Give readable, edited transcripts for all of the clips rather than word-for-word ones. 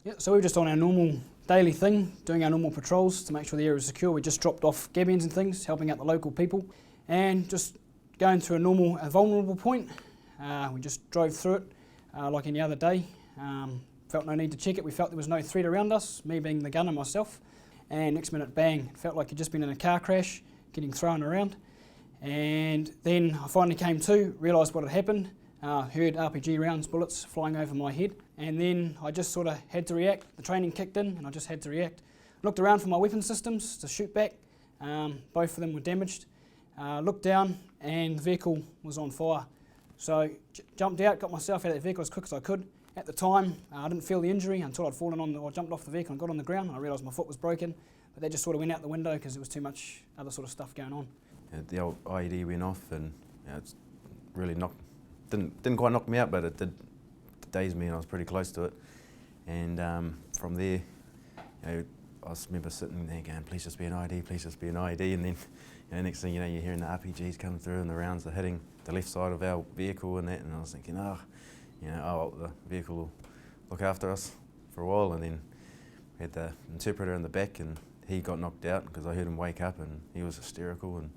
Yeah, so we were just on our normal daily thing, doing our normal patrols to make sure the area was secure. We just dropped off gabions and things, helping out the local people, and just going through a vulnerable point. We just drove through it like any other day. Felt no need to check it. We felt there was no threat around us, me being the gunner myself. And next minute, bang, it felt like you'd just been in a car crash, getting thrown around. And then I finally came to, realised what had happened, heard RPG rounds, bullets flying over my head, and then I just sort of had to react. The training kicked in and I just had to react. Looked around for my weapon systems to shoot back. Both of them were damaged. Looked down and the vehicle was on fire. So jumped out, got myself out of the vehicle as quick as I could. At the time, I didn't feel the injury until I'd fallen on, or jumped off the vehicle and got on the ground, and I realised my foot was broken. But that just sort of went out the window because there was too much other sort of stuff going on. Yeah, the old IED went off, and it's really didn't quite knock me out, but it did daze me, and I was pretty close to it. And from there, I just remember sitting there going, "Please just be an IED, please just be an IED." And then, next thing you know, you're hearing the RPGs coming through, and the rounds are hitting the left side of our vehicle and that. And I was thinking, the vehicle will look after us for a while. And then we had the interpreter in the back, and he got knocked out because I heard him wake up, and he was hysterical, and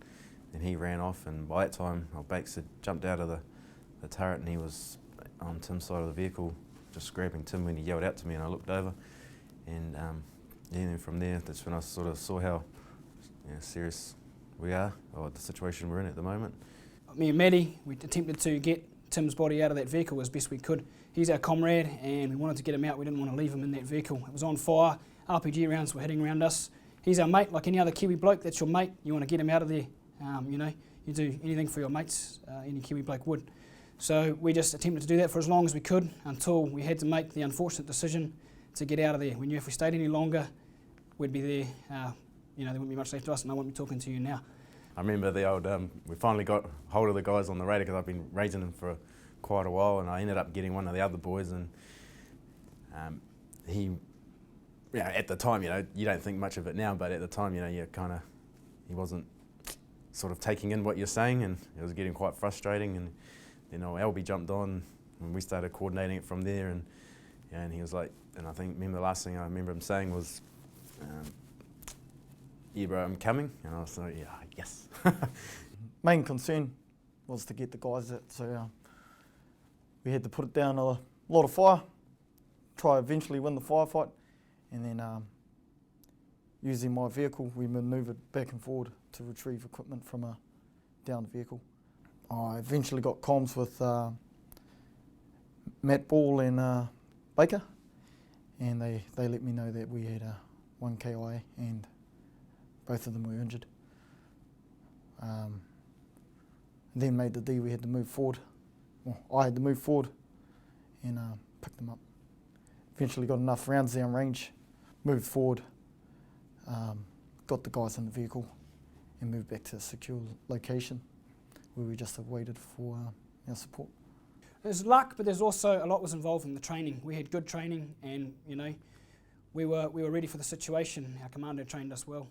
then he ran off. And by that time, Bakes had jumped out of the turret, and he was on Tim's side of the vehicle, just grabbing Tim when he yelled out to me, and I looked over. And then from there, that's when I sort of saw how serious we are, or the situation we're in at the moment. Me and Maddie, we attempted to get Tim's body out of that vehicle as best we could. He's our comrade, and we wanted to get him out. We didn't want to leave him in that vehicle. It was on fire. RPG rounds were hitting around us. He's our mate, like any other Kiwi bloke. That's your mate. You want to get him out of there. You do anything for your mates. Any Kiwi bloke would. So we just attempted to do that for as long as we could until we had to make the unfortunate decision to get out of there. We knew if we stayed any longer, we'd be there. There wouldn't be much left to us, and I won't be talking to you now. I remember the old, we finally got hold of the guys on the radio because I've been raising them for quite a while, and I ended up getting one of the other boys, and he, at the time, you don't think much of it now, but at the time, he wasn't sort of taking in what you're saying, and it was getting quite frustrating. And Albie jumped on, and we started coordinating it from there, and he was like, and remember the last thing I remember him saying was, "Yeah, bro, I'm coming." And I was like, "Yeah, yes." Main concern was to get the guys out, so we had to put it down a lot of fire, try eventually win the firefight, and then using my vehicle, we manoeuvred back and forward to retrieve equipment from a downed vehicle. I eventually got comms with Matt Ball and Baker, and they let me know that we had one KIA and both of them were injured. Then made the deal we had to move forward. Well, I had to move forward and pick them up. Eventually got enough rounds down range, moved forward, got the guys in the vehicle and moved back to a secure location where we just have waited for our support. There's luck, but there's also a lot was involved in the training. We had good training, and we were ready for the situation. Our commander trained us well.